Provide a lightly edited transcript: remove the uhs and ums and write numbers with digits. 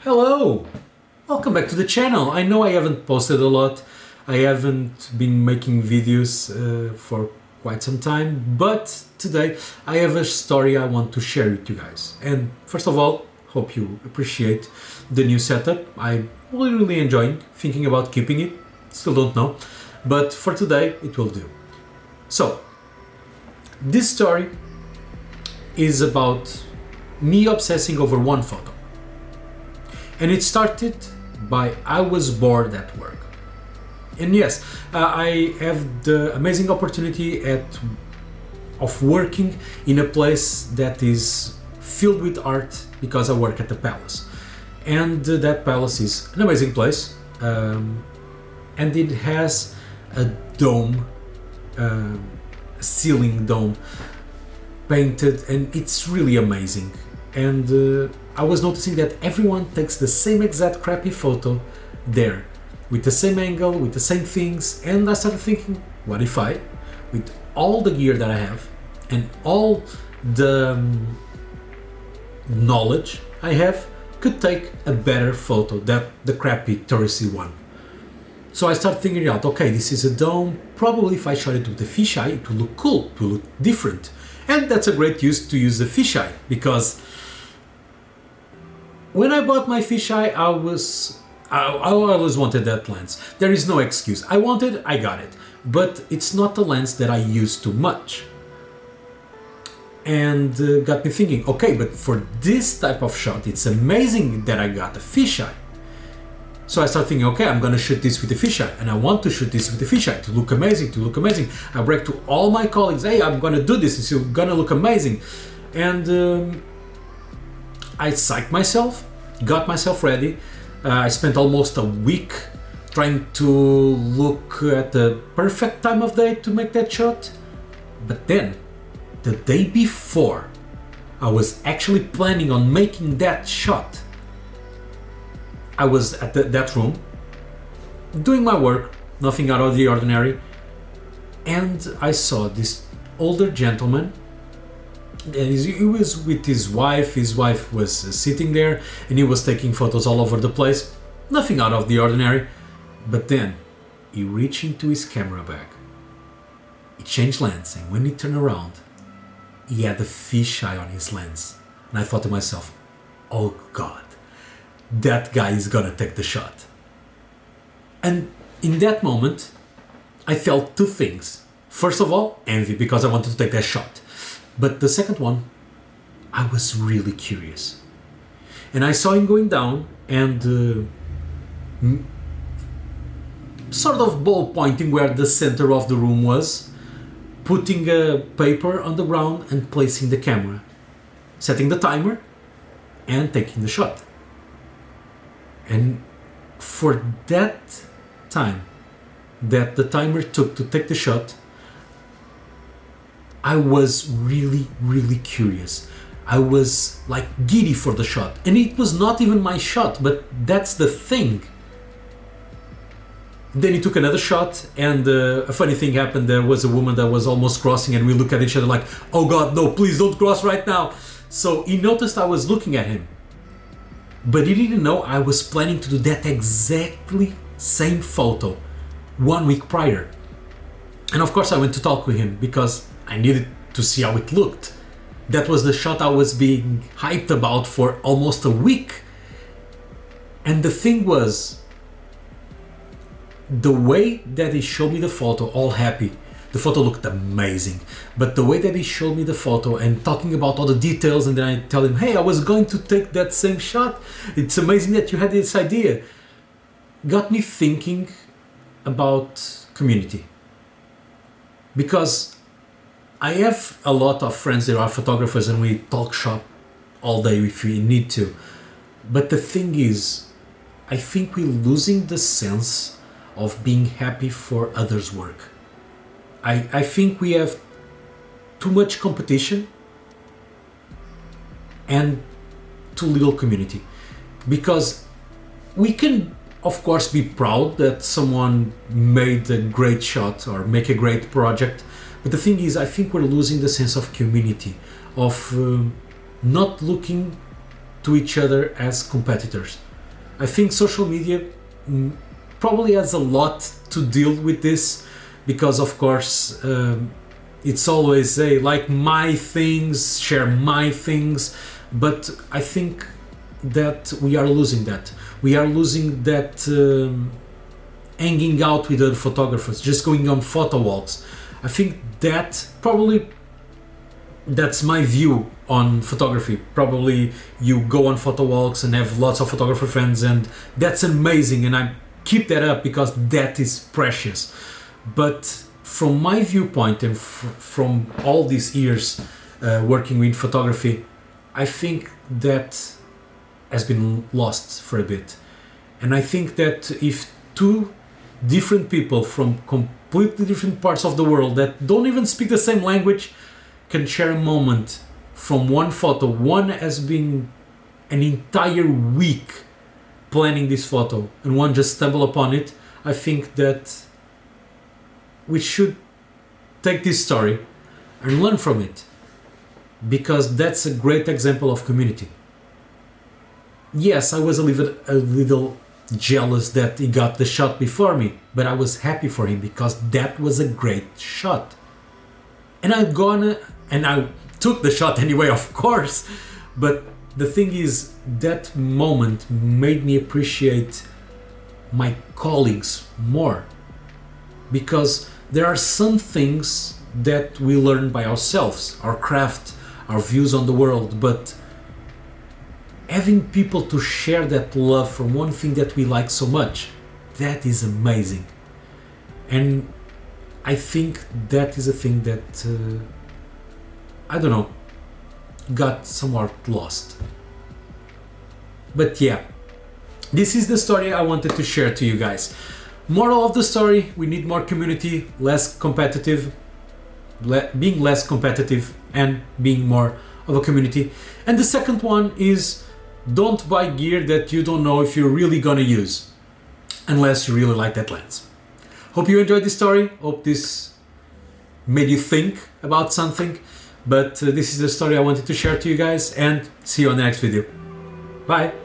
Hello! Welcome back to the channel. I know I haven't posted a lot. I haven't been making videos for quite some time, but today I have a story I want to share with you guys. And first of all, hope you appreciate the new setup. I'm really enjoying thinking about keeping it. Still don't know, but for today it will do. So, this story is about me obsessing over one photo. And it started by I was bored at work. And yes, I have the amazing opportunity of working in a place that is filled with art because I work at the Palace. And that Palace is an amazing place. And it has a dome, a ceiling dome painted, and it's really amazing. And I was noticing that everyone takes the same exact crappy photo there, with the same angle, with the same things, and I started thinking, what if I, with all the gear that I have and all the knowledge I have, could take a better photo than the crappy touristy one. So I started thinking out, okay, this is a dome, probably if I shot it with the fisheye, it will look cool, it will look different. And that's a great use to use the fisheye, because when I bought my fisheye, I always wanted that lens. There is no excuse. I wanted, I got it. But it's not the lens that I use too much. And got me thinking, okay, but for this type of shot, it's amazing that I got a fisheye. So I started thinking, okay, I'm gonna shoot this with a fisheye, and I want to shoot this with a fisheye to look amazing, I brag to all my colleagues, hey, I'm gonna do this, it's gonna look amazing. And I psyched myself, got myself ready. I spent almost a week trying to look at the perfect time of day to make that shot. But then, the day before I was actually planning on making that shot, I was at that room doing my work, nothing out of the ordinary, and I saw this older gentleman. And he was with his wife was sitting there, and he was taking photos all over the place, nothing out of the ordinary. But then he reached into his camera bag, he changed lens, and when he turned around, he had a fisheye on his lens. And I thought to myself, oh God, that guy is gonna take the shot. And in that moment, I felt two things. First of all, envy, because I wanted to take that shot. But the second one, I was really curious. And I saw him going down and sort of ball pointing where the center of the room was, putting a paper on the ground and placing the camera, setting the timer and taking the shot. And for that time that the timer took to take the shot, I was really curious. I was like giddy for the shot. And it was not even my shot, but that's the thing. Then he took another shot, and a funny thing happened. There was a woman that was almost crossing, and we looked at each other like, oh God, no, please don't cross right now. So he noticed I was looking at him, but he didn't know I was planning to do that exactly same photo 1 week prior. And of course I went to talk with him because I needed to see how it looked. That was the shot I was being hyped about for almost a week. And the thing was, the way that he showed me the photo, all happy, the photo looked amazing. But the way that he showed me the photo and talking about all the details, and then I tell him, hey, I was going to take that same shot. It's amazing that you had this idea. Got me thinking about community. Because I have a lot of friends that are photographers, and we talk shop all day if we need to. But the thing is, I think we're losing the sense of being happy for others' work. I think we have too much competition and too little community. Because we can, of course, be proud that someone made a great shot or make a great project. But the thing is, I think we're losing the sense of community, of not looking to each other as competitors. I think social media probably has a lot to deal with this, because of course it's always a like my things, share my things, but I think that we are losing that. We are losing that hanging out with other photographers, just going on photo walks. I think that probably that's my view on photography. Probably you go on photo walks and have lots of photographer friends, and that's amazing, and I keep that up because that is precious. But from my viewpoint and from all these years working with photography, I think that has been lost for a bit. And I think that if two different people from completely different parts of the world that don't even speak the same language can share a moment from one photo, one has been an entire week planning this photo and one just stumble upon it, I think that we should take this story and learn from it, because that's a great example of community. Yes, I was a little jealous that he got the shot before me, but I was happy for him because that was a great shot. And I took the shot anyway, of course, but the thing is, that moment made me appreciate my colleagues more, because there are some things that we learn by ourselves, our craft, our views on the world, but having people to share that love for one thing that we like so much, that is amazing. And I think that is a thing that I don't know, got somewhat lost. But yeah, this is the story I wanted to share to you guys. Moral of the story: we need more community, less competitive, being less competitive and being more of a community. And the second one is, don't buy gear that you don't know if you're really gonna use, unless you really like that lens. Hope you enjoyed this story. Hope this made you think about something. But this is the story I wanted to share to you guys, and see you on the next video. Bye!